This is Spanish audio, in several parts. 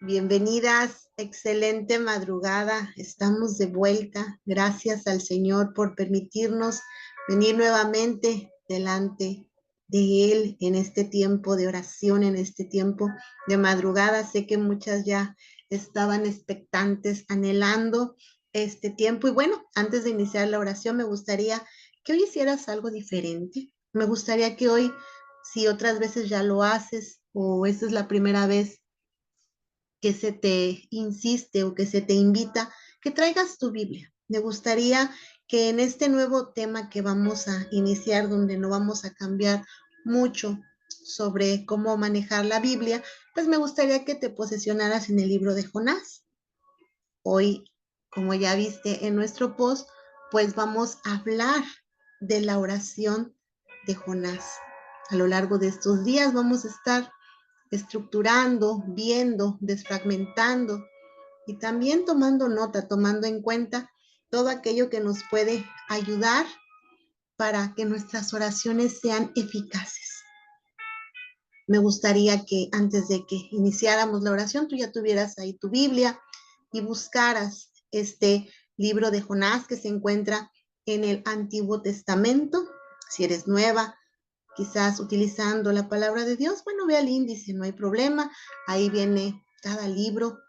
Bienvenidas, excelente madrugada. Estamos de vuelta. Gracias al Señor por permitirnos venir nuevamente delante de Él en este tiempo de oración, en este tiempo de madrugada. Sé que muchas ya estaban expectantes, anhelando este tiempo. Y bueno, antes de iniciar la oración, me gustaría que hoy hicieras algo diferente. Me gustaría que hoy, si otras veces ya lo haces o esta es la primera vez que se te insiste o que se te invita, que traigas tu Biblia. Me gustaría que en este nuevo tema que vamos a iniciar, donde no vamos a cambiar mucho sobre cómo manejar la Biblia, pues me gustaría que te posesionaras en el libro de Jonás. Hoy, como ya viste en nuestro post, pues vamos a hablar de la oración de Jonás. A lo largo de estos días vamos a estar estructurando, viendo, desfragmentando y también tomando nota, tomando en cuenta todo aquello que nos puede ayudar para que nuestras oraciones sean eficaces. Me gustaría que antes de que iniciáramos la oración, tú ya tuvieras ahí tu Biblia y buscaras este libro de Jonás que se encuentra en el Antiguo Testamento. Si eres nueva, quizás utilizando la palabra de Dios, bueno, ve al índice, no hay problema. Ahí viene cada libro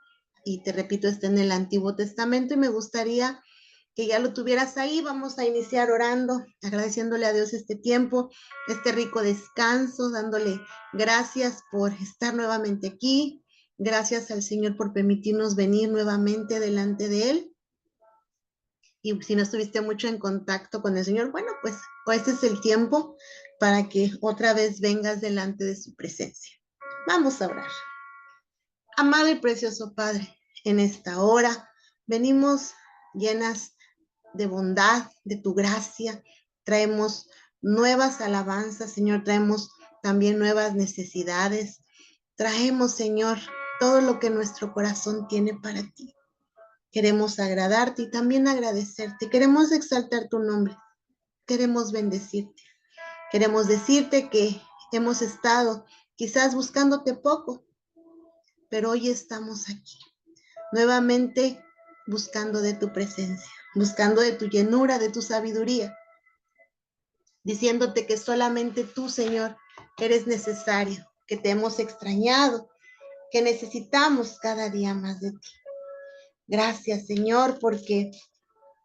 y te repito, está en el Antiguo Testamento y me gustaría que ya lo tuvieras ahí. Vamos a iniciar orando, agradeciéndole a Dios este tiempo, este rico descanso, dándole gracias por estar nuevamente aquí. Gracias al Señor por permitirnos venir nuevamente delante de Él. Y si no estuviste mucho en contacto con el Señor, bueno, pues este es el tiempo para que otra vez vengas delante de su presencia. Vamos a orar. Amado y precioso Padre, en esta hora venimos llenas de bondad, de tu gracia. Traemos nuevas alabanzas, Señor, traemos también nuevas necesidades. Traemos, Señor, todo lo que nuestro corazón tiene para ti. Queremos agradarte y también agradecerte. Queremos exaltar tu nombre. Queremos bendecirte. Queremos decirte que hemos estado quizás buscándote poco, pero hoy estamos aquí, nuevamente buscando de tu presencia, buscando de tu llenura, de tu sabiduría, diciéndote que solamente tú, Señor, eres necesario, que te hemos extrañado, que necesitamos cada día más de ti. Gracias, Señor, porque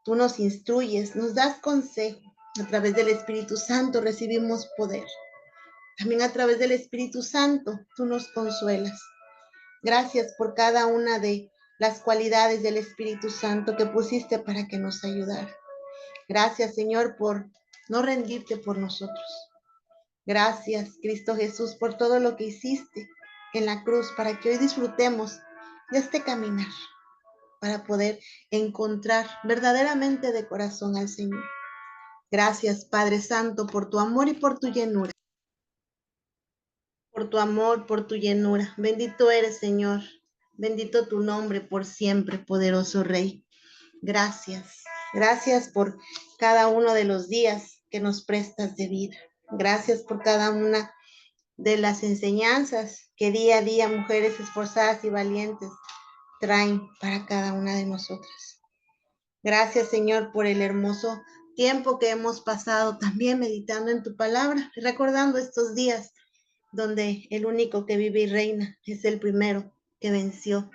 tú nos instruyes, nos das consejo. A través del Espíritu Santo recibimos poder. También a través del Espíritu Santo tú nos consuelas. Gracias por cada una de las cualidades del Espíritu Santo que pusiste para que nos ayudara. Gracias, Señor, por no rendirte por nosotros. Gracias, Cristo Jesús, por todo lo que hiciste en la cruz para que hoy disfrutemos de este caminar, para poder encontrar verdaderamente de corazón al Señor. Gracias, Padre Santo, por tu amor y por tu llenura. Por tu amor, por tu llenura. Bendito eres, Señor. Bendito tu nombre por siempre, poderoso Rey. Gracias. Gracias por cada uno de los días que nos prestas de vida. Gracias por cada una de las enseñanzas que día a día mujeres esforzadas y valientes traen para cada una de nosotras. Gracias, Señor, por el hermoso tiempo que hemos pasado también meditando en tu palabra y recordando estos días donde el único que vive y reina es el primero que venció,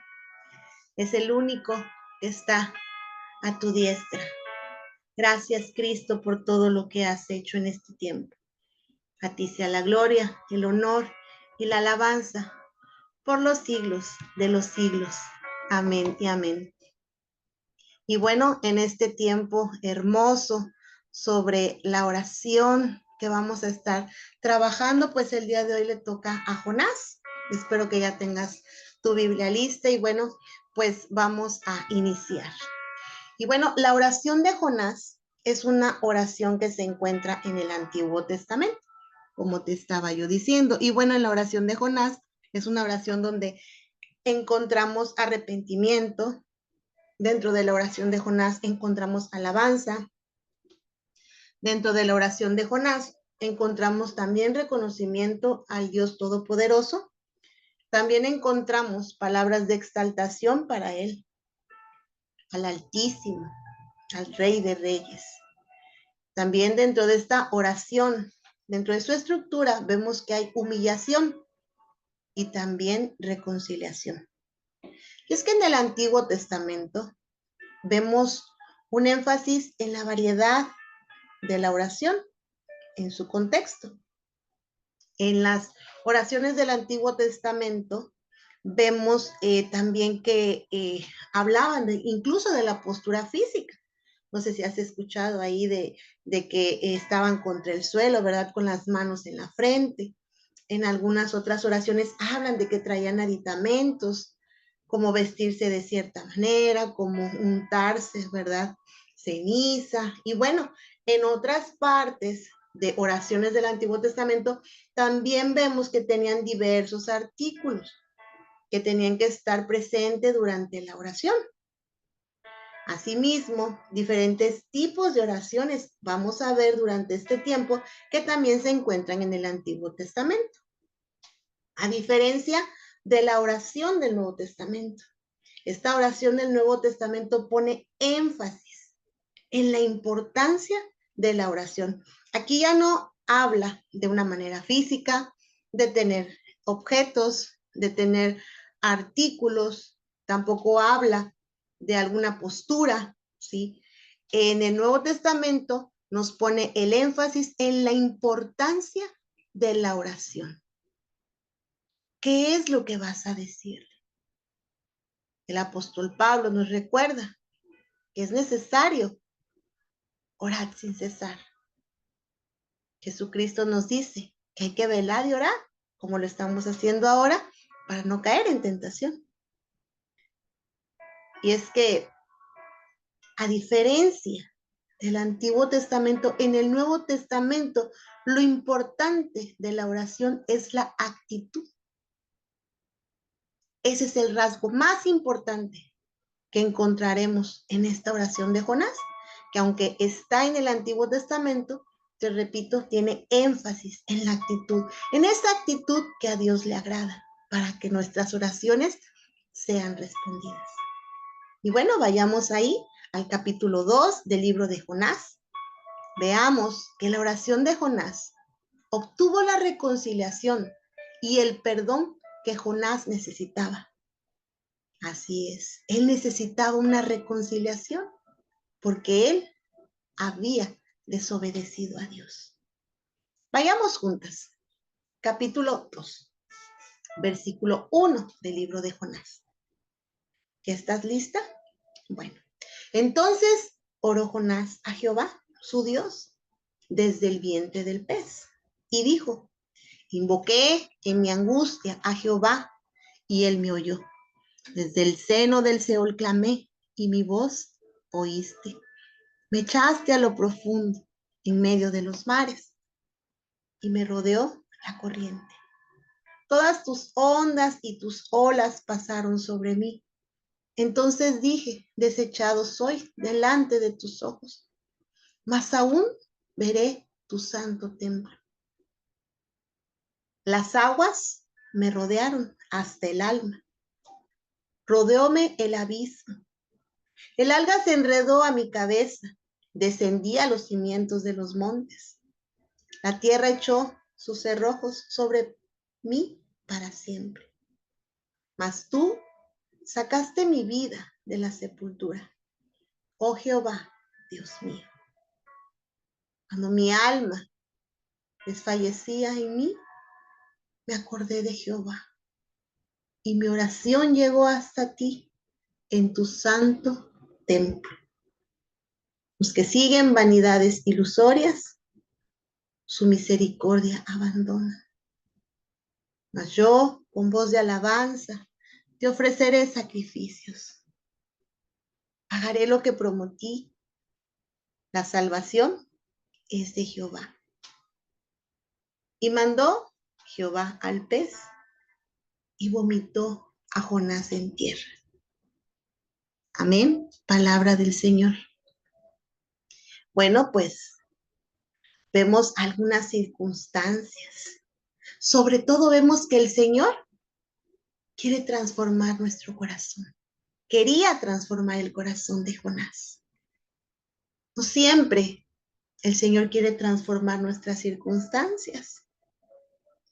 es el único que está a tu diestra. Gracias, Cristo, por todo lo que has hecho en este tiempo. A ti sea la gloria, el honor y la alabanza por los siglos de los siglos. Amén y amén. Y bueno, en este tiempo hermoso sobre la oración que vamos a estar trabajando, pues el día de hoy le toca a Jonás. Espero que ya tengas tu Biblia lista y bueno, pues vamos a iniciar. Y bueno, la oración de Jonás es una oración que se encuentra en el Antiguo Testamento, como te estaba yo diciendo. Y bueno, en la oración de Jonás es una oración donde encontramos arrepentimiento. Dentro de la oración de Jonás encontramos alabanza. Dentro de la oración de Jonás encontramos también reconocimiento al Dios Todopoderoso. También encontramos palabras de exaltación para él, al Altísimo, al Rey de Reyes. También dentro de esta oración, dentro de su estructura, vemos que hay humillación y también reconciliación. Y es que en el Antiguo Testamento vemos un énfasis en la variedad de la oración, en su contexto. En las oraciones del Antiguo Testamento vemos también que hablaban incluso de la postura física. No sé si has escuchado ahí de que estaban contra el suelo, ¿verdad? Con las manos en la frente. En algunas otras oraciones hablan de que traían aditamentos, como vestirse de cierta manera, como untarse, ¿verdad? Ceniza. Y bueno, en otras partes de oraciones del Antiguo Testamento también vemos que tenían diversos artículos que tenían que estar presentes durante la oración. Asimismo, diferentes tipos de oraciones vamos a ver durante este tiempo que también se encuentran en el Antiguo Testamento. A diferencia de la oración del Nuevo Testamento. Esta oración del Nuevo Testamento pone énfasis en la importancia de la oración. Aquí ya no habla de una manera física, de tener objetos, de tener artículos, tampoco habla de alguna postura, ¿sí? En el Nuevo Testamento nos pone el énfasis en la importancia de la oración. ¿Qué es lo que vas a decir? El apóstol Pablo nos recuerda que es necesario orar sin cesar. Jesucristo nos dice que hay que velar y orar, como lo estamos haciendo ahora, para no caer en tentación. Y es que, a diferencia del Antiguo Testamento, en el Nuevo Testamento, lo importante de la oración es la actitud. Ese es el rasgo más importante que encontraremos en esta oración de Jonás, que aunque está en el Antiguo Testamento, te repito, tiene énfasis en la actitud, en esa actitud que a Dios le agrada, para que nuestras oraciones sean respondidas. Y bueno, vayamos ahí al capítulo 2 del libro de Jonás. Veamos que la oración de Jonás obtuvo la reconciliación y el perdón que Jonás necesitaba. Así es, él necesitaba una reconciliación porque él había desobedecido a Dios. Vayamos juntas. Capítulo 2, versículo 1 del libro de Jonás. ¿Ya estás lista? Bueno, entonces oró Jonás a Jehová, su Dios, desde el vientre del pez, y dijo: invoqué en mi angustia a Jehová, y él me oyó. Desde el seno del Seol clamé, y mi voz oíste. Me echaste a lo profundo, en medio de los mares, y me rodeó la corriente. Todas tus ondas y tus olas pasaron sobre mí. Entonces dije: desechado soy delante de tus ojos, mas aún veré tu santo templo. Las aguas me rodearon hasta el alma. Rodeóme el abismo. El alga se enredó a mi cabeza. Descendí a los cimientos de los montes. La tierra echó sus cerrojos sobre mí para siempre. Mas tú sacaste mi vida de la sepultura, oh Jehová, Dios mío. Cuando mi alma desfallecía en mí, me acordé de Jehová, y mi oración llegó hasta ti en tu santo templo. Los que siguen vanidades ilusorias, su misericordia abandona. Mas yo, con voz de alabanza, te ofreceré sacrificios. Pagaré lo que prometí. La salvación es de Jehová. Y mandó Jehová al pez, y vomitó a Jonás en tierra. Amén. Palabra del Señor. Bueno, pues vemos algunas circunstancias. Sobre todo vemos que el Señor quiere transformar nuestro corazón. Quería transformar el corazón de Jonás. No siempre el Señor quiere transformar nuestras circunstancias.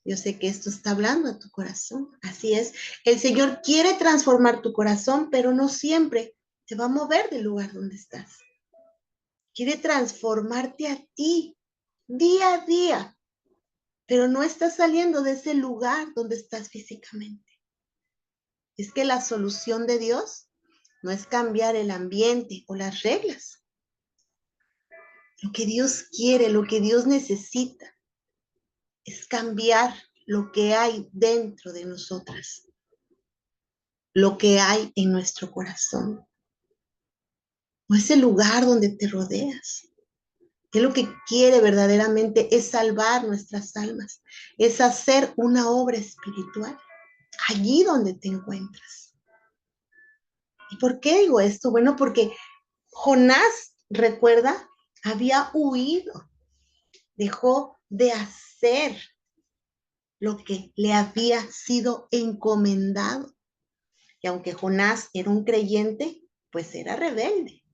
Yo sé que esto está hablando a tu corazón. Así es. El Señor quiere transformar tu corazón, pero no siempre te va a mover del lugar donde estás. Quiere transformarte a ti día a día, pero no estás saliendo de ese lugar donde estás físicamente. Es que la solución de Dios no es cambiar el ambiente o las reglas. Lo que Dios quiere, lo que Dios necesita, es cambiar lo que hay dentro de nosotras, lo que hay en nuestro corazón. No es el lugar donde te rodeas. Él lo que quiere verdaderamente es salvar nuestras almas, es hacer una obra espiritual allí donde te encuentras. ¿Y por qué digo esto? Bueno, porque Jonás, recuerda, había huido, dejó de hacer lo que le había sido encomendado. Y aunque Jonás era un creyente, pues era rebelde.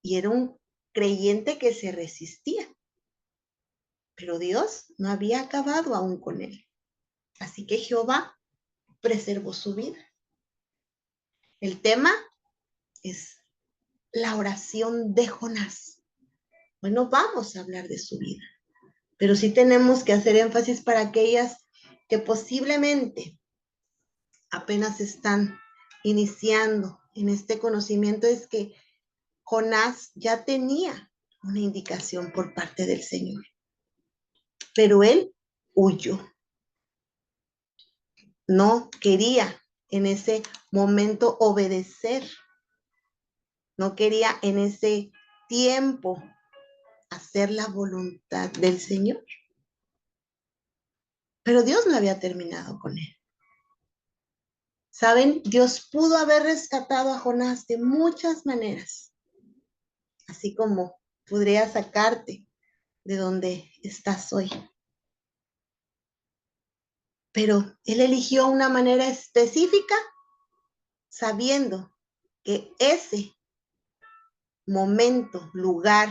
Y era un creyente que se resistía. Pero Dios no había acabado aún con él. Así que Jehová preservó su vida. El tema es la oración de Jonás. Hoy no vamos a hablar de su vida, pero sí tenemos que hacer énfasis para aquellas que posiblemente apenas están iniciando en este conocimiento, es que Jonás ya tenía una indicación por parte del Señor, pero él huyó. No quería en ese momento obedecer, no quería en ese tiempo hacer la voluntad del Señor. Pero Dios no había terminado con él. ¿Saben? Dios pudo haber rescatado a Jonás de muchas maneras, así como podría sacarte de donde estás hoy. Pero él eligió una manera específica, sabiendo que ese momento, lugar,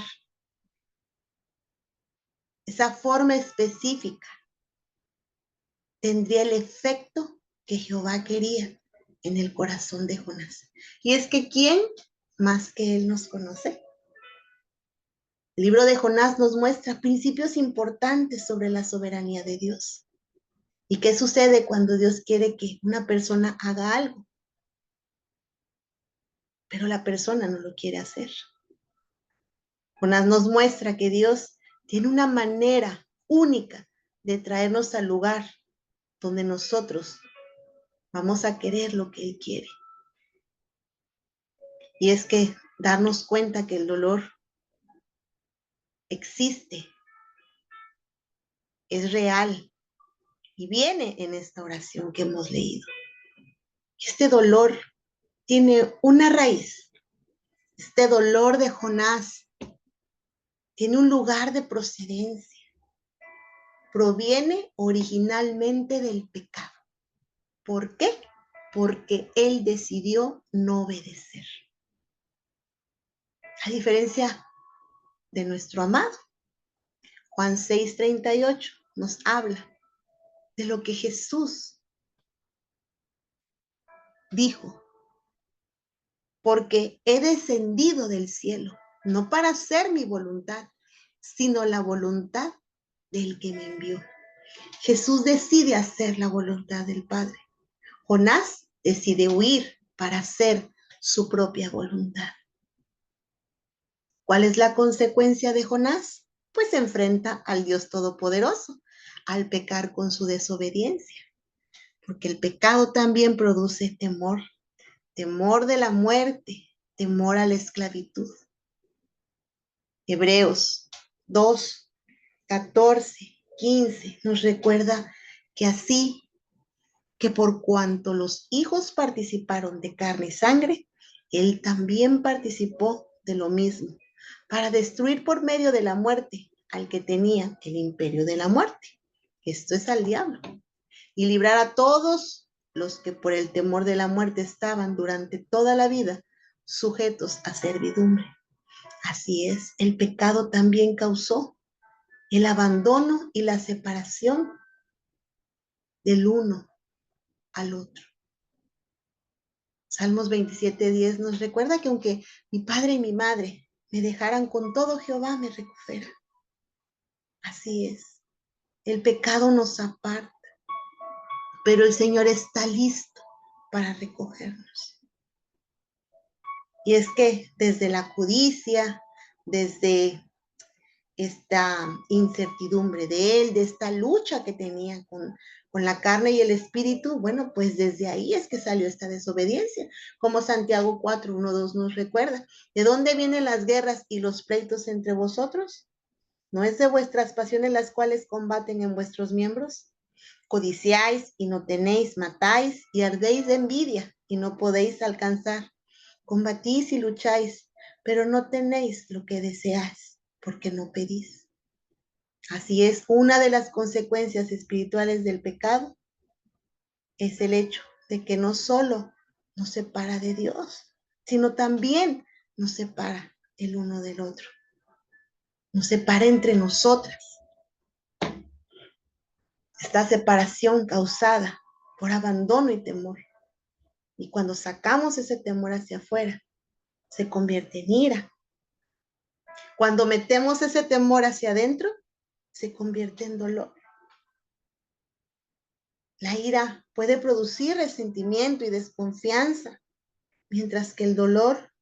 esa forma específica tendría el efecto que Jehová quería en el corazón de Jonás. Y es que ¿quién más que él nos conoce? El libro de Jonás nos muestra principios importantes sobre la soberanía de Dios. ¿Y qué sucede cuando Dios quiere que una persona haga algo, pero la persona no lo quiere hacer? Jonás nos muestra que Dios tiene una manera única de traernos al lugar donde nosotros vamos a querer lo que Él quiere. Y es que darnos cuenta que el dolor existe, es real y viene en esta oración que hemos leído. Este dolor tiene una raíz. Este dolor de Jonás tiene un lugar de procedencia. Proviene originalmente del pecado. ¿Por qué? Porque él decidió no obedecer. A diferencia de nuestro amado, Juan 6:38 nos habla de lo que Jesús dijo. Porque he descendido del cielo, no para hacer mi voluntad, sino la voluntad del que me envió. Jesús decide hacer la voluntad del Padre. Jonás decide huir para hacer su propia voluntad. ¿Cuál es la consecuencia de Jonás? Pues se enfrenta al Dios Todopoderoso, al pecar con su desobediencia, porque el pecado también produce temor, temor de la muerte, temor a la esclavitud. Hebreos 2, 14, 15 nos recuerda que así que por cuanto los hijos participaron de carne y sangre, él también participó de lo mismo, para destruir por medio de la muerte al que tenía el imperio de la muerte. Esto es al diablo. Y librar a todos los que por el temor de la muerte estaban durante toda la vida sujetos a servidumbre. Así es, el pecado también causó el abandono y la separación del uno al otro. Salmos 27:10 nos recuerda que aunque mi padre y mi madre me dejaran, con todo Jehová me recupera. Así es, el pecado nos aparta, pero el Señor está listo para recogernos. Y es que desde la codicia, desde esta incertidumbre de él, de esta lucha que tenía con la carne y el espíritu, bueno, pues desde ahí es que salió esta desobediencia, como Santiago 4:1-2 nos recuerda. ¿De dónde vienen las guerras y los pleitos entre vosotros? ¿No es de vuestras pasiones las cuales combaten en vuestros miembros? Codiciáis y no tenéis, matáis y ardéis de envidia y no podéis alcanzar. Combatís y lucháis, pero no tenéis lo que deseáis, porque no pedís. Así es, una de las consecuencias espirituales del pecado es el hecho de que no solo nos separa de Dios, sino también nos separa el uno del otro. Nos separa entre nosotras. Esta separación causada por abandono y temor. Y cuando sacamos ese temor hacia afuera, se convierte en ira. Cuando metemos ese temor hacia adentro, se convierte en dolor. La ira puede producir resentimiento y desconfianza, mientras que el dolor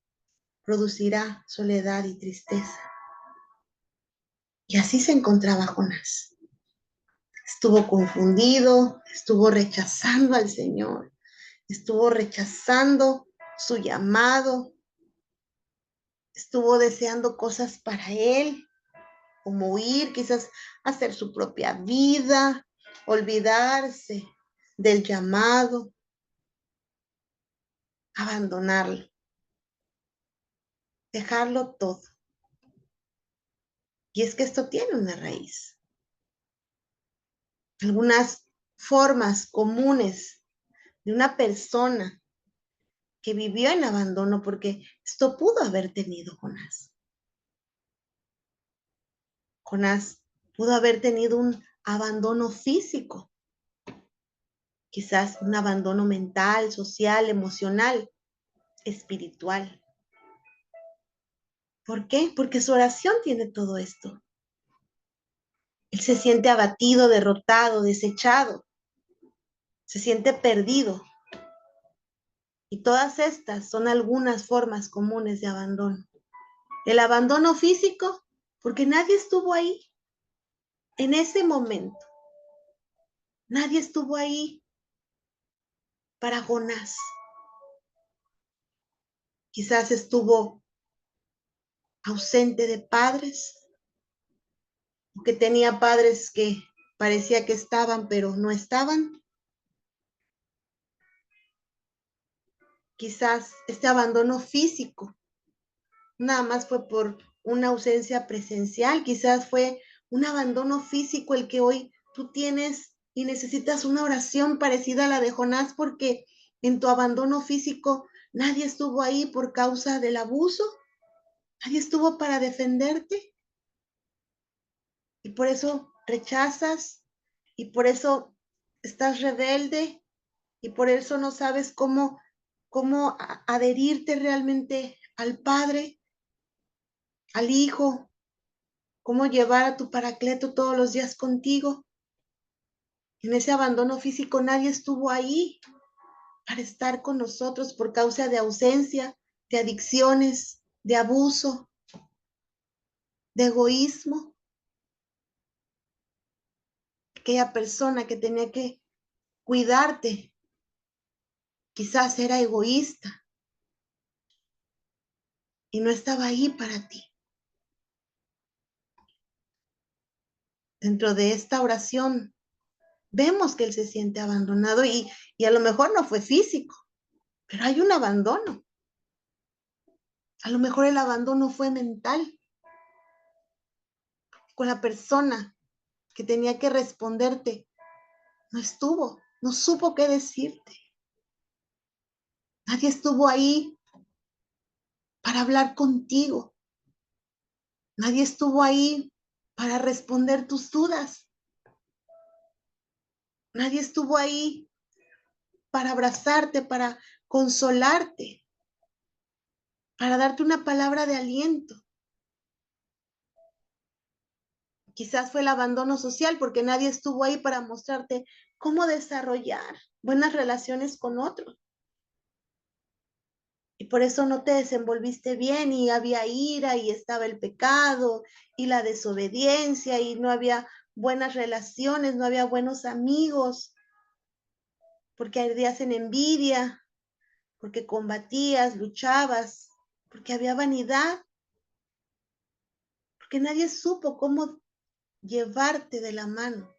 producirá soledad y tristeza. Y así se encontraba Jonás. Estuvo confundido, estuvo rechazando al Señor, estuvo rechazando su llamado, estuvo deseando cosas para él, como huir, quizás hacer su propia vida, olvidarse del llamado, abandonarlo, dejarlo todo. Y es que esto tiene una raíz. Algunas formas comunes de una persona que vivió en abandono, porque esto pudo haber tenido Jonás. Jonás pudo haber tenido un abandono físico, quizás un abandono mental, social, emocional, espiritual. ¿Por qué? Porque su oración tiene todo esto. Él se siente abatido, derrotado, desechado, se siente perdido. Y todas estas son algunas formas comunes de abandono. El abandono físico, porque nadie estuvo ahí en ese momento. Nadie estuvo ahí para Jonás. Quizás estuvo ausente de padres, o que tenía padres que parecía que estaban, pero no estaban. Quizás este abandono físico nada más fue por una ausencia presencial, quizás fue un abandono físico el que hoy tú tienes y necesitas una oración parecida a la de Jonás, porque en tu abandono físico nadie estuvo ahí por causa del abuso, nadie estuvo para defenderte y por eso rechazas y por eso estás rebelde y por eso no sabes cómo adherirte realmente al Padre, al Hijo, cómo llevar a tu Paracleto todos los días contigo. En ese abandono físico nadie estuvo ahí para estar con nosotros por causa de ausencia, de adicciones, de abuso, de egoísmo. Aquella persona que tenía que cuidarte quizás era egoísta y no estaba ahí para ti. Dentro de esta oración vemos que él se siente abandonado y a lo mejor no fue físico, pero hay un abandono. A lo mejor el abandono fue mental, con la persona que tenía que responderte. No estuvo, no supo qué decirte. Nadie estuvo ahí para hablar contigo. Nadie estuvo ahí para responder tus dudas. Nadie estuvo ahí para abrazarte, para consolarte, para darte una palabra de aliento. Quizás fue el abandono social porque nadie estuvo ahí para mostrarte cómo desarrollar buenas relaciones con otros. Y por eso no te desenvolviste bien y había ira y estaba el pecado y la desobediencia y no había buenas relaciones, no había buenos amigos, porque ardías en envidia, porque combatías, luchabas, porque había vanidad, porque nadie supo cómo llevarte de la mano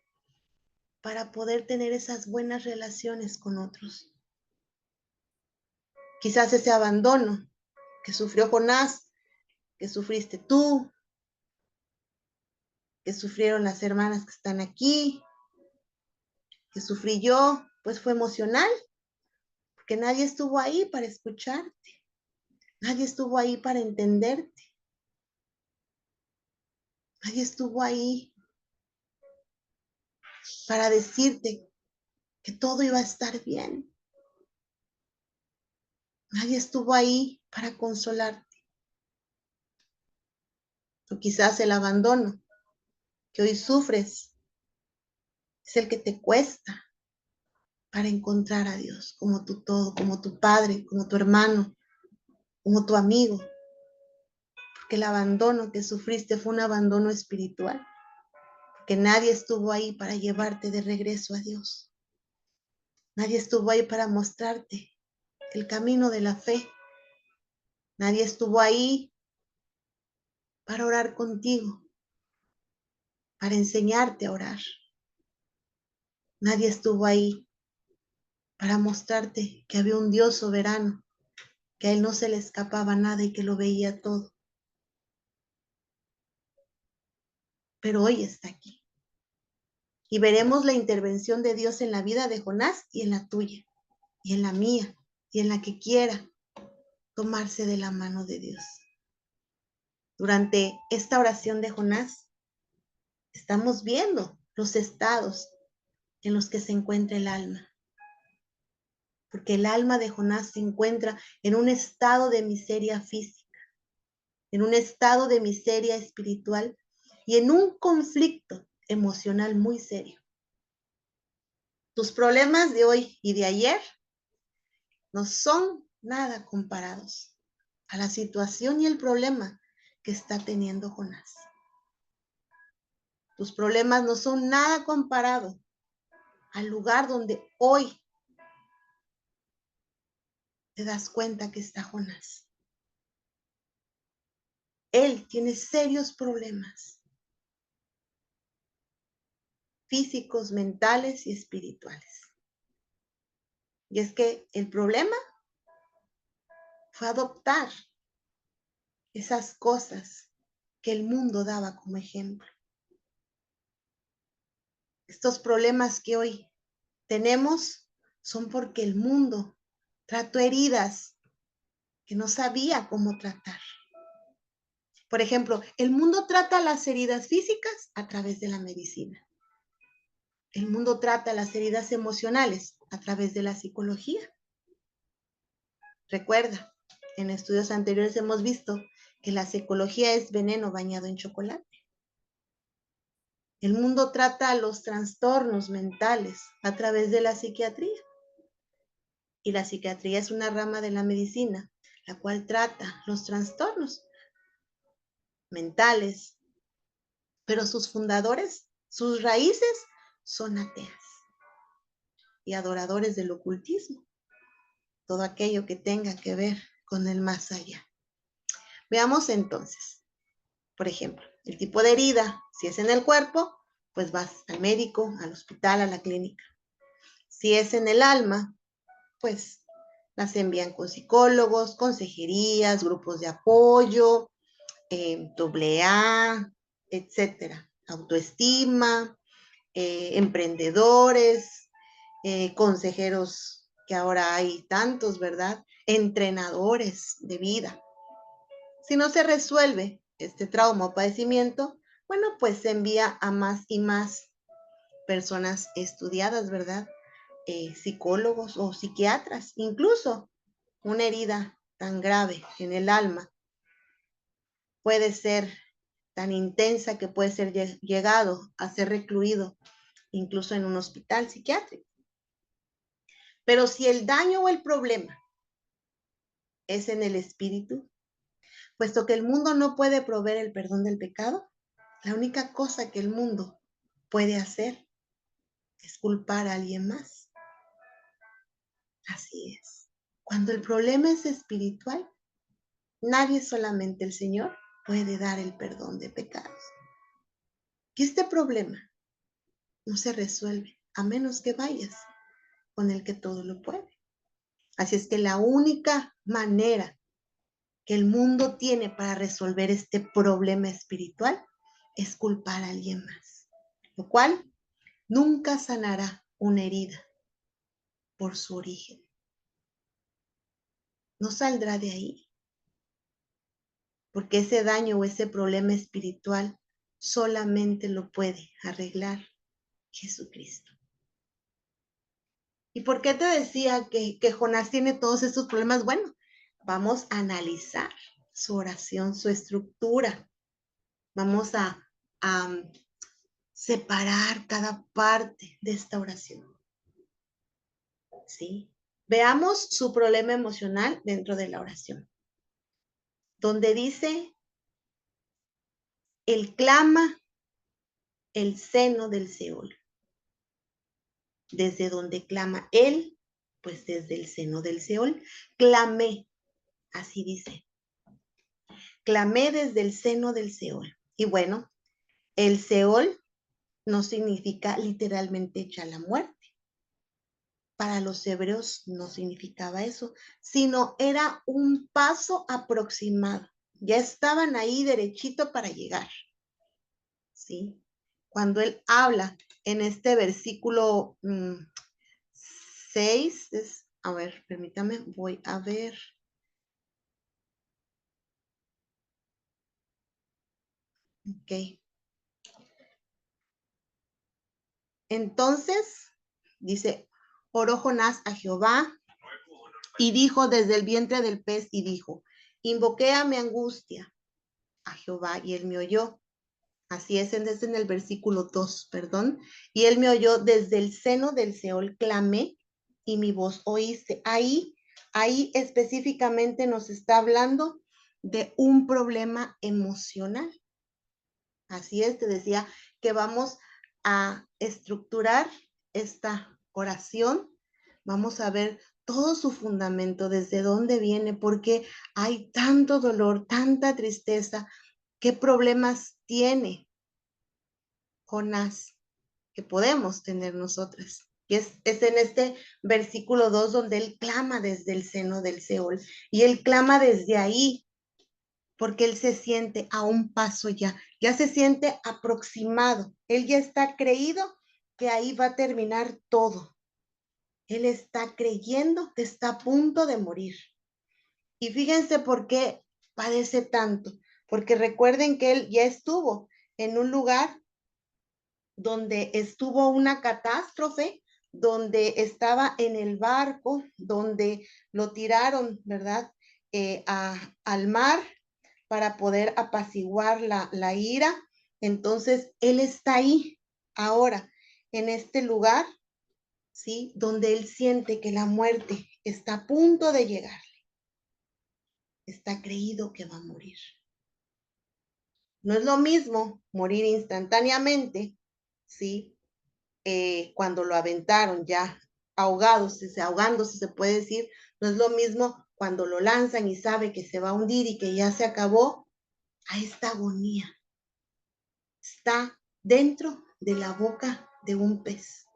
para poder tener esas buenas relaciones con otros. Quizás ese abandono que sufrió Jonás, que sufriste tú, que sufrieron las hermanas que están aquí, que sufrí yo, pues fue emocional, porque nadie estuvo ahí para escucharte, nadie estuvo ahí para entenderte, nadie estuvo ahí para decirte que todo iba a estar bien, nadie estuvo ahí para consolarte. O quizás el abandono que hoy sufres es el que te cuesta para encontrar a Dios como tu todo, como tu padre, como tu hermano, como tu amigo. Porque el abandono que sufriste fue un abandono espiritual. Porque nadie estuvo ahí para llevarte de regreso a Dios. Nadie estuvo ahí para mostrarte el camino de la fe. Nadie estuvo ahí para orar contigo, para enseñarte a orar. Nadie estuvo ahí para mostrarte que había un Dios soberano, que a él no se le escapaba nada y que lo veía todo. Pero hoy está aquí. Y veremos la intervención de Dios en la vida de Jonás y en la tuya, y en la mía, y en la que quiera tomarse de la mano de Dios. Durante esta oración de Jonás, estamos viendo los estados en los que se encuentra el alma. Porque el alma de Jonás se encuentra en un estado de miseria física, en un estado de miseria espiritual y en un conflicto emocional muy serio. Tus problemas de hoy y de ayer no son nada comparados a la situación y el problema que está teniendo Jonás. Tus problemas no son nada comparado al lugar donde hoy te das cuenta que está Jonás. Él tiene serios problemas físicos, mentales y espirituales. Y es que el problema fue adoptar esas cosas que el mundo daba como ejemplo. Estos problemas que hoy tenemos son porque el mundo trató heridas que no sabía cómo tratar. Por ejemplo, el mundo trata las heridas físicas a través de la medicina. El mundo trata las heridas emocionales a través de la psicología. Recuerda, en estudios anteriores hemos visto que la psicología es veneno bañado en chocolate. El mundo trata los trastornos mentales a través de la psiquiatría. Y la psiquiatría es una rama de la medicina, la cual trata los trastornos mentales, pero sus fundadores, sus raíces son ateas y adoradores del ocultismo, todo aquello que tenga que ver con el más allá. Veamos entonces, por ejemplo, el tipo de herida, si es en el cuerpo, pues vas al médico, al hospital, a la clínica. Si es en el alma, pues las envían con psicólogos, consejerías, grupos de apoyo, AA, etcétera, autoestima, emprendedores, consejeros que ahora hay tantos, ¿verdad? Entrenadores de vida. Si no se resuelve este trauma o padecimiento, bueno, pues se envía a más y más personas estudiadas, ¿verdad? Psicólogos o psiquiatras, incluso una herida tan grave en el alma puede ser tan intensa que puede ser llegado a ser recluido incluso en un hospital psiquiátrico. Pero si el daño o el problema es en el espíritu, puesto que el mundo no puede proveer el perdón del pecado, la única cosa que el mundo puede hacer es culpar a alguien más. Así es. Cuando el problema es espiritual, nadie, solamente el Señor, puede dar el perdón de pecados. Y este problema no se resuelve a menos que vayas con el que todo lo puede. Así es que la única manera que el mundo tiene para resolver este problema espiritual es culpar a alguien más, lo cual nunca sanará una herida por su origen. No saldrá de ahí, porque ese daño o ese problema espiritual solamente lo puede arreglar Jesucristo. ¿Y por qué te decía que Jonás tiene todos estos problemas? Bueno, vamos a analizar su oración, su estructura. Vamos a separar cada parte de esta oración. ¿Sí? Veamos su problema emocional dentro de la oración, donde dice, él clama el seno del Seol. Desde donde clama él, pues desde el seno del Seol, clamé, así dice, clamé desde el seno del Seol. Y bueno, el Seol no significa literalmente ya la muerte. Para los hebreos no significaba eso, sino era un paso aproximado. Ya estaban ahí derechito para llegar. ¿Sí? Cuando él habla en este versículo 6, a ver, permítame, voy a ver. Ok. Entonces, dice, oró Jonás a Jehová y dijo desde el vientre del pez y dijo, invoqué a mi angustia a Jehová y él me oyó. Así es en el versículo 2, perdón. Y él me oyó desde el seno del Seol, clamé y mi voz oíste. Ahí específicamente nos está hablando de un problema emocional. Así es, te decía que vamos a estructurar esta oración. Vamos a ver todo su fundamento, desde dónde viene, porque hay tanto dolor, tanta tristeza. ¿Qué problemas tiene Jonás que podemos tener nosotras? Y es en este versículo 2 donde él clama desde el seno del Seol. Y él clama desde ahí porque él se siente a un paso ya se siente aproximado. Él ya está creído que ahí va a terminar todo. Él está creyendo que está a punto de morir. Y fíjense por qué padece tanto. Porque recuerden que él ya estuvo en un lugar donde estuvo una catástrofe, donde estaba en el barco, donde lo tiraron, ¿verdad? Al mar para poder apaciguar la ira. Entonces, él está ahí ahora, en este lugar, ¿sí? Donde él siente que la muerte está a punto de llegar. Está creído que va a morir. No es lo mismo morir instantáneamente, ¿sí? Cuando lo aventaron ya ahogándose se puede decir, no es lo mismo cuando lo lanzan y sabe que se va a hundir y que ya se acabó, a esta agonía. Está dentro de la boca de un pez.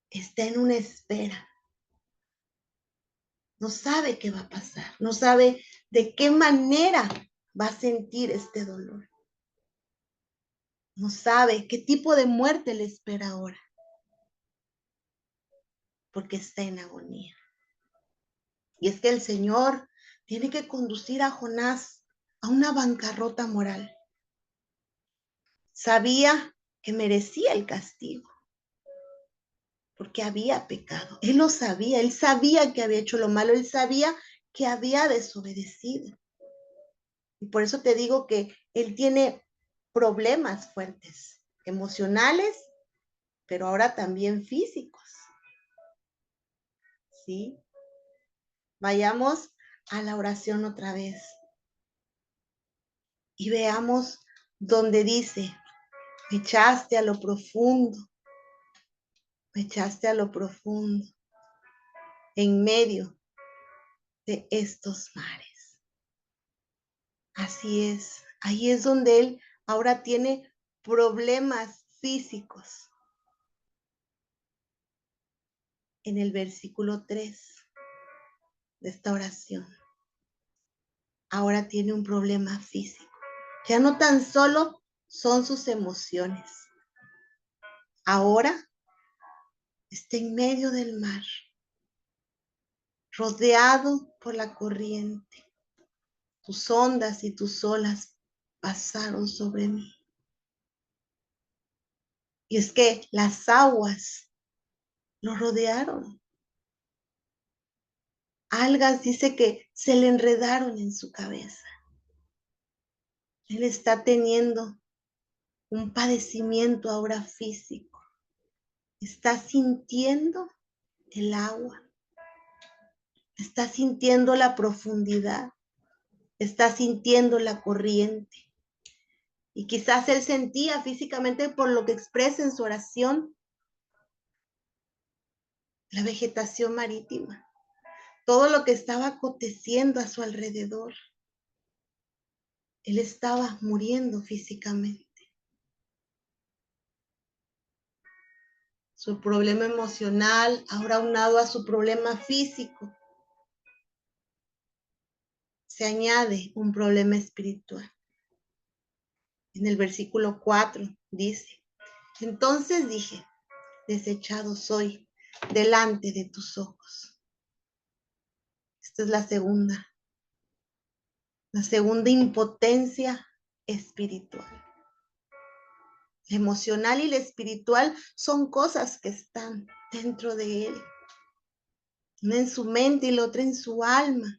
Está en una espera. No sabe qué va a pasar, no sabe de qué manera va a sentir este dolor. No sabe qué tipo de muerte le espera ahora. porque está en agonía. Y es que el Señor tiene que conducir a Jonás a una bancarrota moral. Sabía que merecía el castigo porque había pecado. Él lo sabía, él sabía que había hecho lo malo, él sabía que había desobedecido. Y por eso te digo que él tiene problemas fuertes, emocionales, pero ahora también físicos. ¿Sí? Vayamos a la oración otra vez y veamos donde dice, me echaste a lo profundo, me echaste a lo profundo, en medio de estos mares. Así es, ahí es donde él ahora tiene problemas físicos. En el versículo 3 de esta oración, ahora tiene un problema físico. Ya no tan solo son sus emociones. Ahora está en medio del mar, rodeado por la corriente. Tus ondas y tus olas pasaron sobre mí. Y es que las aguas lo rodearon. Algas dice que se le enredaron en su cabeza. Él está teniendo un padecimiento ahora físico. Está sintiendo el agua. Está sintiendo la profundidad. Está sintiendo la corriente. Y quizás él sentía físicamente por lo que expresa en su oración la vegetación marítima, todo lo que estaba aconteciendo a su alrededor. Él estaba muriendo físicamente. Su problema emocional, ahora aunado a su problema físico, se añade un problema espiritual. En el versículo 4 dice, entonces dije, desechado soy delante de tus ojos. Esta es la segunda impotencia espiritual. La emocional y la espiritual son cosas que están dentro de él. Una en su mente y la otra en su alma.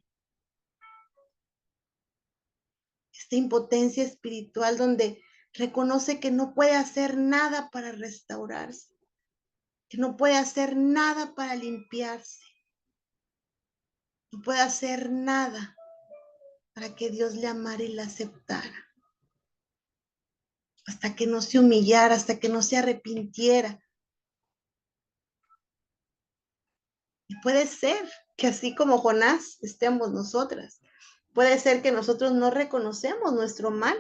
Esta impotencia espiritual donde reconoce que no puede hacer nada para restaurarse, que no puede hacer nada para limpiarse, no puede hacer nada para que Dios le amara y la aceptara. Hasta que no se humillara, hasta que no se arrepintiera. Y puede ser que así como Jonás estemos nosotras. Puede ser que nosotros no reconocemos nuestro mal,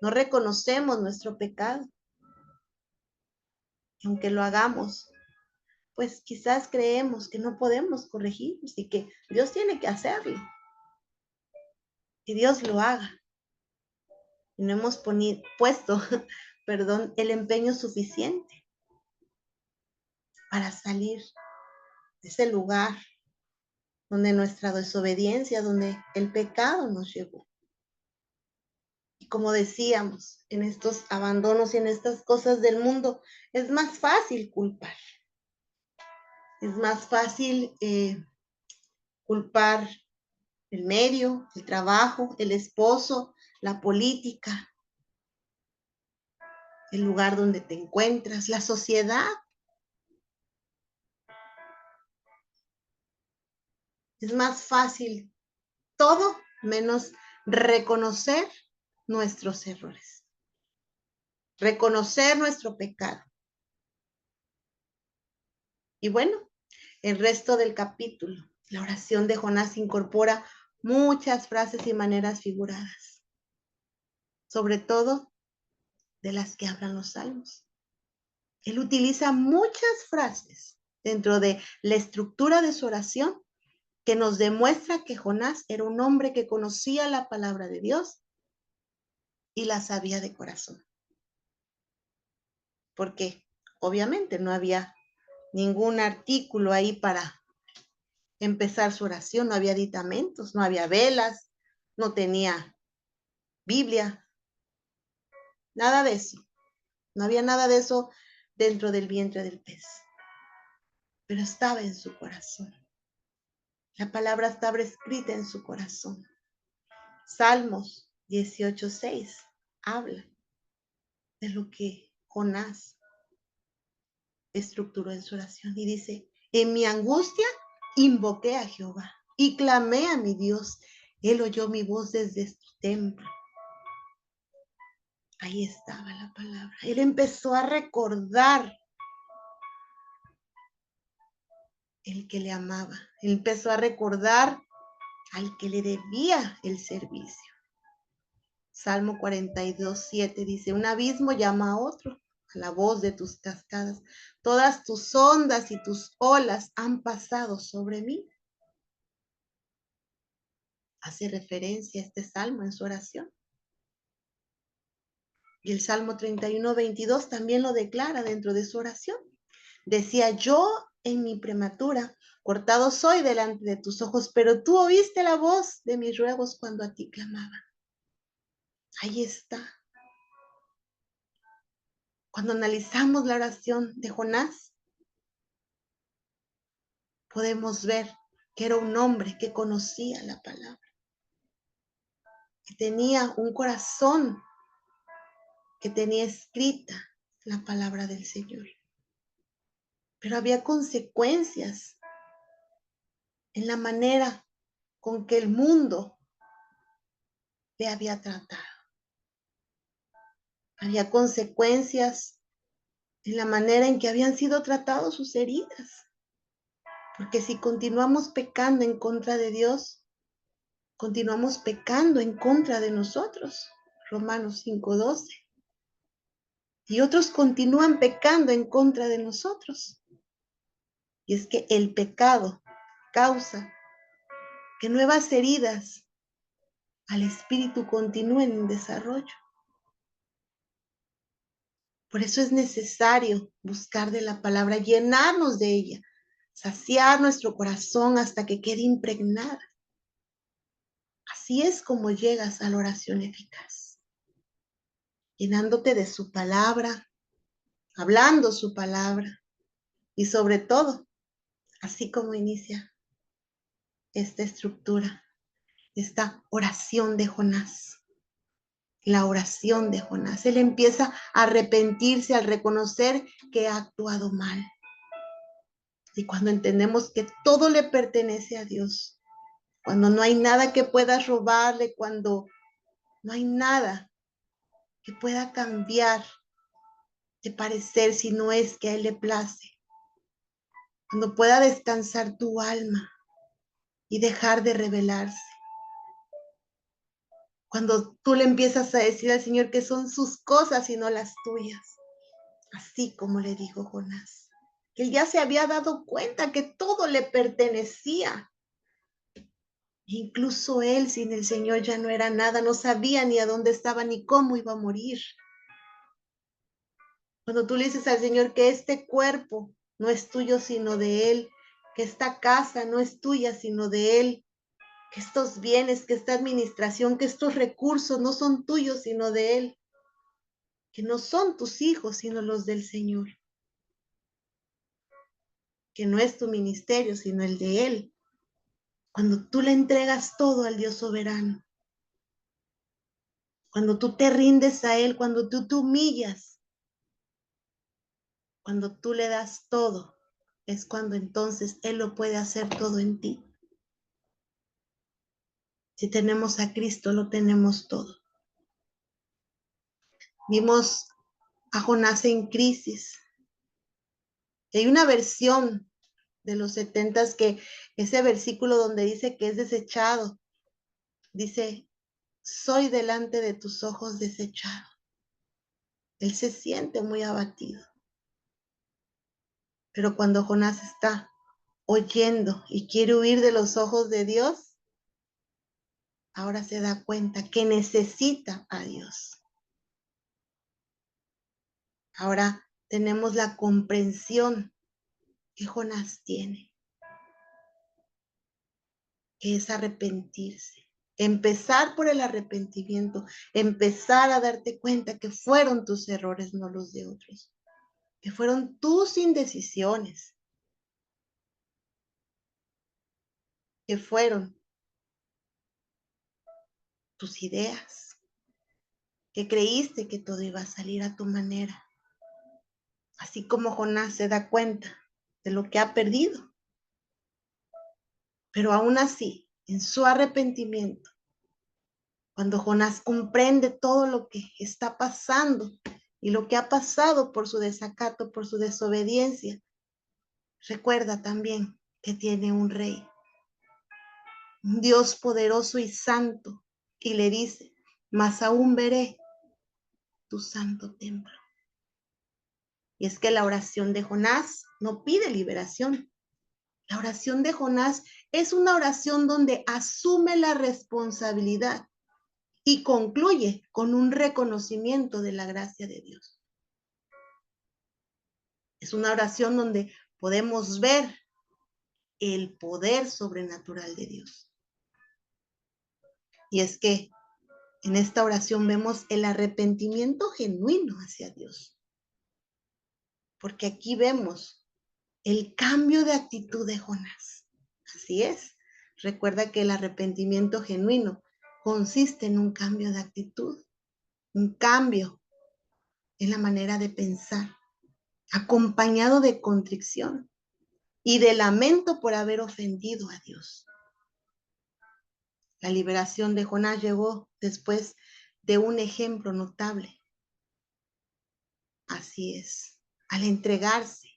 no reconocemos nuestro pecado. Y aunque lo hagamos, pues quizás creemos que no podemos corregirnos y que Dios tiene que hacerlo. Que Dios lo haga. Y no hemos puesto, el empeño suficiente para salir de ese lugar donde nuestra desobediencia, donde el pecado nos llevó. Y como decíamos, en estos abandonos y en estas cosas del mundo, es más fácil culpar. Es más fácil culpar el medio, el trabajo, el esposo, la política, el lugar donde te encuentras, la sociedad. Es más fácil todo menos reconocer nuestros errores, reconocer nuestro pecado. Y bueno, el resto del capítulo, la oración de Jonás incorpora muchas frases y maneras figuradas, sobre todo de las que hablan los salmos. Él utiliza muchas frases dentro de la estructura de su oración que nos demuestra que Jonás era un hombre que conocía la palabra de Dios y la sabía de corazón. Porque obviamente no había ningún artículo ahí para empezar su oración, no había aditamentos, no había velas, no tenía Biblia, nada de eso. No había nada de eso dentro del vientre del pez, pero estaba en su corazón. La palabra estaba escrita en su corazón. Salmos 18:6 habla de lo que Jonás estructuró en su oración y dice: en mi angustia invoqué a Jehová y clamé a mi Dios. Él oyó mi voz desde su templo. Ahí estaba la palabra. Él empezó a recordar el que le amaba. Él empezó a recordar al que le debía el servicio. Salmo 42:7 dice: un abismo llama a otro, a la voz de tus cascadas. Todas tus ondas y tus olas han pasado sobre mí. Hace referencia a este salmo en su oración. Y el Salmo 31:22 también lo declara dentro de su oración. Decía: yo en mi prematura, cortado soy delante de tus ojos, pero tú oíste la voz de mis ruegos cuando a ti clamaba. Ahí está. Cuando analizamos la oración de Jonás, podemos ver que era un hombre que conocía la palabra, que tenía un corazón que tenía escrita la palabra del Señor. Pero había consecuencias en la manera con que el mundo le había tratado. Había consecuencias en la manera en que habían sido tratados sus heridas. Porque si continuamos pecando en contra de Dios, continuamos pecando en contra de nosotros. Romanos 5:12. Y otros continúan pecando en contra de nosotros. Y es que el pecado causa que nuevas heridas al espíritu continúen en desarrollo. Por eso es necesario buscar de la palabra, llenarnos de ella, saciar nuestro corazón hasta que quede impregnada. Así es como llegas a la oración eficaz, llenándote de su palabra, hablando su palabra y sobre todo, así como inicia esta estructura, esta oración de Jonás. La oración de Jonás. Él empieza a arrepentirse al reconocer que ha actuado mal. Y cuando entendemos que todo le pertenece a Dios, cuando no hay nada que pueda robarle, cuando no hay nada que pueda cambiar de parecer si no es que a Él le place, cuando pueda descansar tu alma y dejar de rebelarse, cuando tú le empiezas a decir al Señor que son sus cosas y no las tuyas, así como le dijo Jonás, que él ya se había dado cuenta que todo le pertenecía. Incluso él sin el Señor ya no era nada, no sabía ni a dónde estaba ni cómo iba a morir. Cuando tú le dices al Señor que este cuerpo no es tuyo sino de Él, que esta casa no es tuya sino de Él, que estos bienes, que esta administración, que estos recursos no son tuyos sino de Él, que no son tus hijos sino los del Señor, que no es tu ministerio sino el de Él. Cuando tú le entregas todo al Dios soberano, cuando tú te rindes a Él, cuando tú te humillas, cuando tú le das todo, es cuando entonces Él lo puede hacer todo en ti. Si tenemos a Cristo, lo tenemos todo. Vimos a Jonás en crisis. Hay una versión de los 70 que ese versículo donde dice que es desechado, dice: soy delante de tus ojos desechado. Él se siente muy abatido. Pero cuando Jonás está oyendo y quiere huir de los ojos de Dios, ahora se da cuenta que necesita a Dios. Ahora tenemos la comprensión que Jonás tiene, que es arrepentirse. Empezar por el arrepentimiento, empezar a darte cuenta que fueron tus errores, no los de otros, que fueron tus indecisiones, que fueron tus ideas, que creíste que todo iba a salir a tu manera. Así como Jonás se da cuenta de lo que ha perdido, pero aún así, en su arrepentimiento, cuando Jonás comprende todo lo que está pasando y lo que ha pasado por su desacato, por su desobediencia, recuerda también que tiene un rey, un Dios poderoso y santo, y le dice, mas aún veré tu santo templo. Y es que la oración de Jonás no pide liberación. La oración de Jonás es una oración donde asume la responsabilidad y concluye con un reconocimiento de la gracia de Dios. Es una oración donde podemos ver el poder sobrenatural de Dios. Y es que en esta oración vemos el arrepentimiento genuino hacia Dios. Porque aquí vemos el cambio de actitud de Jonás. Así es. Recuerda que el arrepentimiento genuino consiste en un cambio de actitud, un cambio en la manera de pensar, acompañado de contrición y de lamento por haber ofendido a Dios. La liberación de Jonás llegó después de un ejemplo notable. Así es, al entregarse,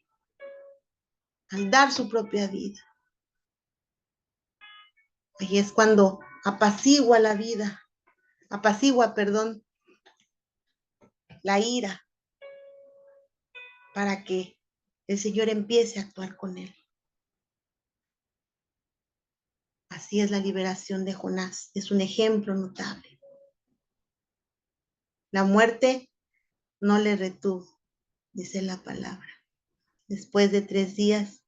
al dar su propia vida. Ahí es cuando apacigua la vida, la ira, para que el Señor empiece a actuar con él. Así es la liberación de Jonás, es un ejemplo notable. La muerte no le retuvo, dice la palabra. Después de 3 días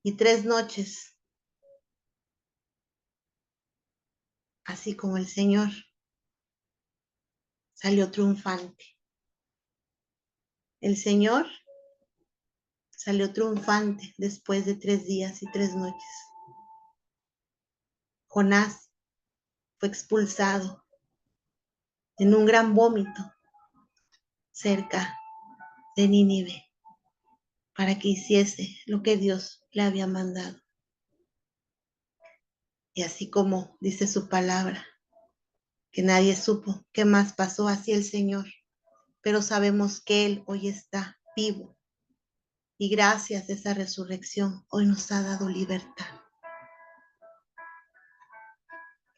y 3 noches, así como el Señor salió triunfante. El Señor salió triunfante después de 3 días y 3 noches. Jonás fue expulsado en un gran vómito cerca de Nínive para que hiciese lo que Dios le había mandado. Y así como dice su palabra, que nadie supo qué más pasó hacia el Señor, pero sabemos que Él hoy está vivo y gracias a esa resurrección hoy nos ha dado libertad.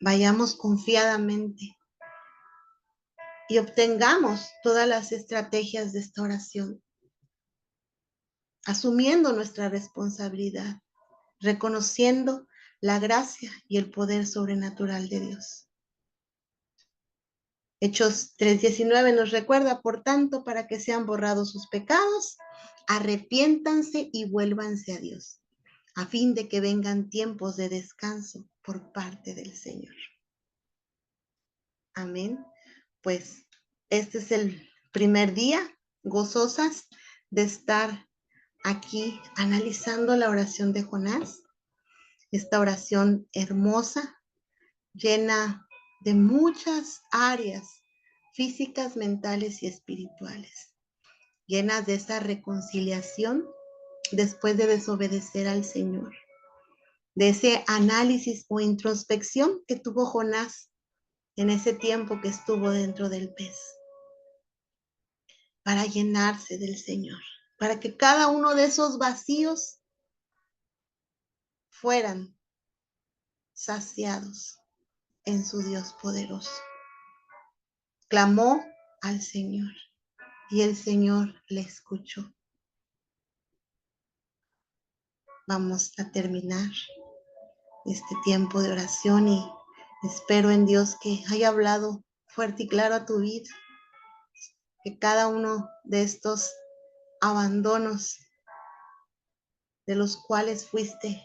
Vayamos confiadamente y obtengamos todas las estrategias de esta oración, asumiendo nuestra responsabilidad, reconociendo la gracia y el poder sobrenatural de Dios. Hechos 3:19 nos recuerda, por tanto, para que sean borrados sus pecados, arrepiéntanse y vuélvanse a Dios, a fin de que vengan tiempos de descanso por parte del Señor. Amén. Pues este es el primer día, gozosas de estar aquí analizando la oración de Jonás, esta oración hermosa, llena de muchas áreas físicas, mentales y espirituales, llenas de esa reconciliación después de desobedecer al Señor, de ese análisis o introspección que tuvo Jonás en ese tiempo que estuvo dentro del pez, para llenarse del Señor, para que cada uno de esos vacíos fueran saciados en su Dios poderoso. Clamó al Señor y el Señor le escuchó. Vamos a terminar este tiempo de oración y espero en Dios que haya hablado fuerte y claro a tu vida, que cada uno de estos abandonos de los cuales fuiste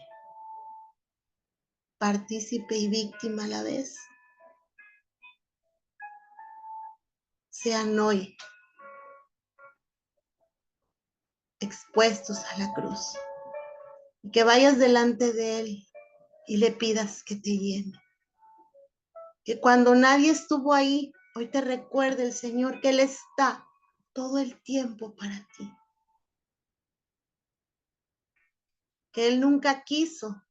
partícipe y víctima a la vez, sean hoy expuestos a la cruz. Y que vayas delante de Él y le pidas que te llene. Que cuando nadie estuvo ahí, hoy te recuerde el Señor que Él está todo el tiempo para ti. Que Él nunca quiso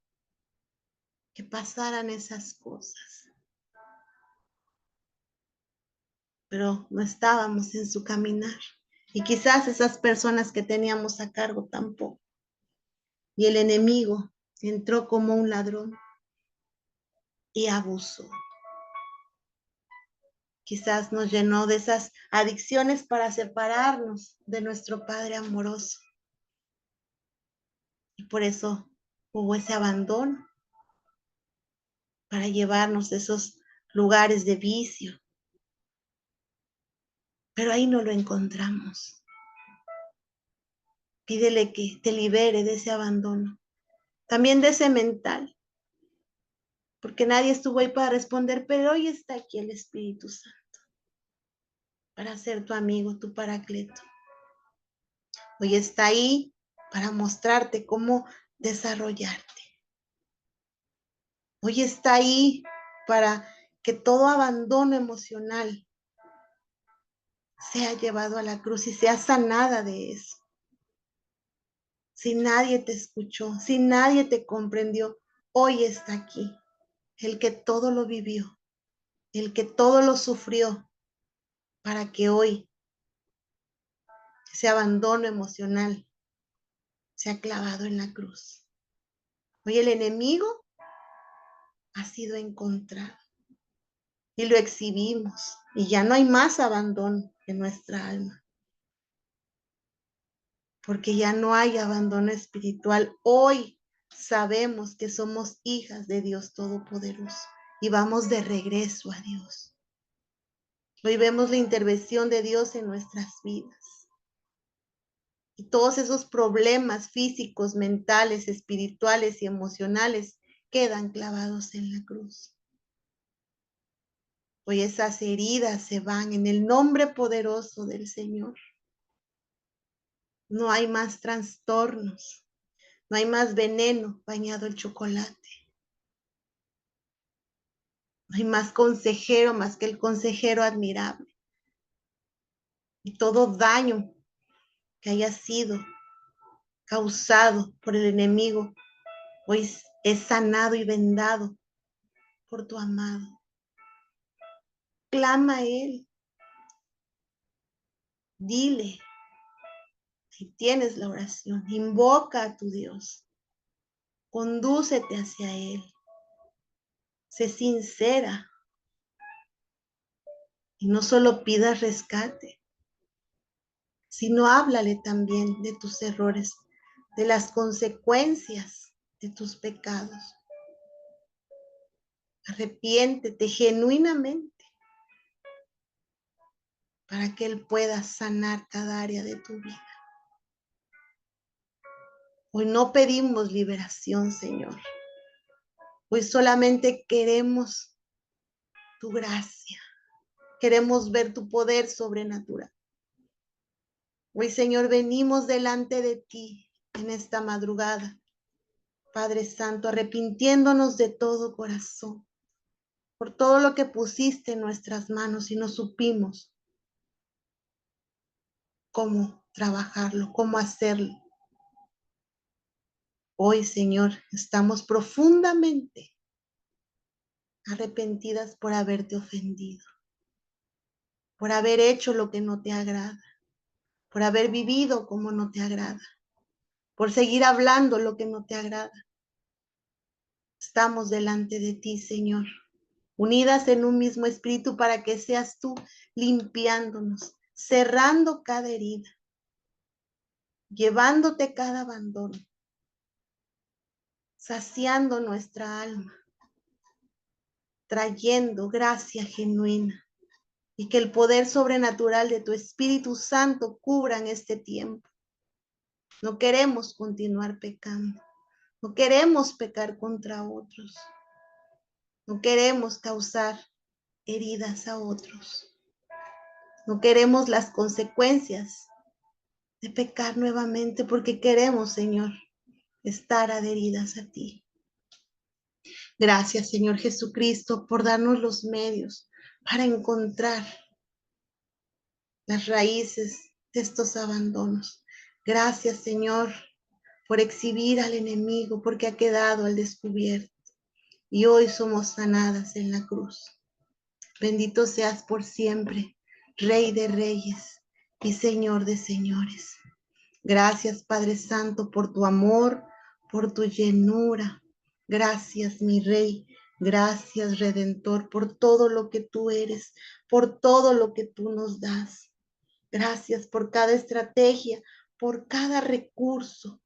que pasaran esas cosas. Pero no estábamos en su caminar. Y quizás esas personas que teníamos a cargo tampoco. Y el enemigo entró como un ladrón y abusó. Quizás nos llenó de esas adicciones para separarnos de nuestro Padre amoroso. Y por eso hubo ese abandono, para llevarnos a esos lugares de vicio. Pero ahí no lo encontramos. Pídele que te libere de ese abandono. También de ese mental. Porque nadie estuvo ahí para responder, pero hoy está aquí el Espíritu Santo. Para ser tu amigo, tu paracleto. Hoy está ahí para mostrarte cómo desarrollarte. Hoy está ahí para que todo abandono emocional sea llevado a la cruz y sea sanada de eso. Si nadie te escuchó, si nadie te comprendió, hoy está aquí el que todo lo vivió, el que todo lo sufrió, para que hoy ese abandono emocional sea clavado en la cruz. Hoy el enemigo ha sido encontrado y lo exhibimos y ya no hay más abandono en nuestra alma. Porque ya no hay abandono espiritual. Hoy sabemos que somos hijas de Dios Todopoderoso y vamos de regreso a Dios. Hoy vemos la intervención de Dios en nuestras vidas. Y todos esos problemas físicos, mentales, espirituales y emocionales quedan clavados en la cruz. Hoy esas heridas se van en el nombre poderoso del Señor. No hay más trastornos. No hay más veneno bañado el chocolate. No hay más consejero más que el consejero admirable. Y todo daño que haya sido causado por el enemigo, hoy es sanado y vendado por tu amado. Clama a Él. Dile, si tienes la oración, invoca a tu Dios. Condúcete hacia Él. Sé sincera. Y no solo pidas rescate, sino háblale también de tus errores, de las consecuencias de tus pecados. Arrepiéntete genuinamente para que Él pueda sanar cada área de tu vida. Hoy no pedimos liberación, Señor. Hoy solamente queremos tu gracia. Queremos ver tu poder sobrenatural. Hoy, Señor, venimos delante de ti en esta madrugada, Padre Santo, arrepintiéndonos de todo corazón por todo lo que pusiste en nuestras manos y no supimos cómo trabajarlo, cómo hacerlo. Hoy, Señor, estamos profundamente arrepentidas por haberte ofendido, por haber hecho lo que no te agrada, por haber vivido como no te agrada, por seguir hablando lo que no te agrada. Estamos delante de ti, Señor, unidas en un mismo espíritu para que seas tú limpiándonos, cerrando cada herida, llevándote cada abandono, saciando nuestra alma, trayendo gracia genuina y que el poder sobrenatural de tu Espíritu Santo cubra en este tiempo. No queremos continuar pecando. No queremos pecar contra otros. No queremos causar heridas a otros. No queremos las consecuencias de pecar nuevamente porque queremos, Señor, estar adheridas a ti. Gracias, Señor Jesucristo, por darnos los medios para encontrar las raíces de estos abandonos. Gracias, Señor, por exhibir al enemigo, porque ha quedado al descubierto. Y hoy somos sanadas en la cruz. Bendito seas por siempre, Rey de reyes y Señor de señores. Gracias, Padre Santo, por tu amor, por tu llenura. Gracias, mi Rey. Gracias, Redentor, por todo lo que tú eres, por todo lo que tú nos das. Gracias por cada estrategia, por cada recurso.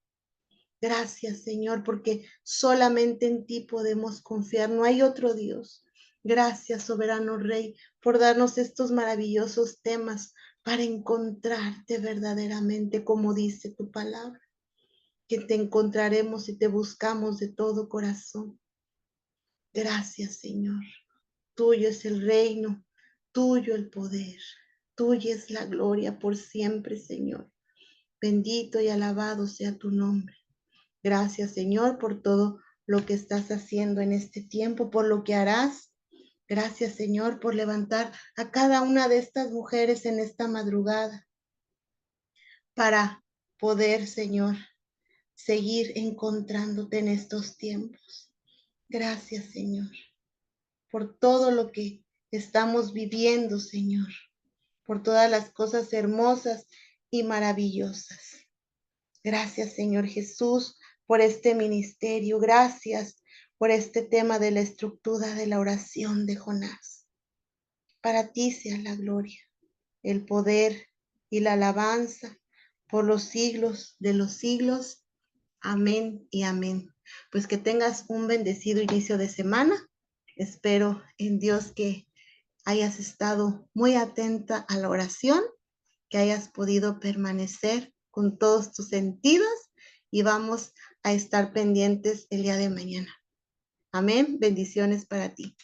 Gracias, Señor, porque solamente en ti podemos confiar. No hay otro Dios. Gracias, soberano Rey, por darnos estos maravillosos temas para encontrarte verdaderamente, como dice tu palabra, que te encontraremos y te buscamos de todo corazón. Gracias, Señor. Tuyo es el reino, tuyo el poder, tuya es la gloria por siempre, Señor. Bendito y alabado sea tu nombre. Gracias, Señor, por todo lo que estás haciendo en este tiempo, por lo que harás. Gracias, Señor, por levantar a cada una de estas mujeres en esta madrugada para poder, Señor, seguir encontrándote en estos tiempos. Gracias, Señor, por todo lo que estamos viviendo, Señor, por todas las cosas hermosas y maravillosas. Gracias, Señor Jesús, por este ministerio. Gracias por este tema de la estructura de la oración de Jonás. Para ti sea la gloria, el poder y la alabanza por los siglos de los siglos. Amén y amén. Pues que tengas un bendecido inicio de semana. Espero en Dios que hayas estado muy atenta a la oración, que hayas podido permanecer con todos tus sentidos y vamos a estar pendientes el día de mañana. Amén. Bendiciones para ti.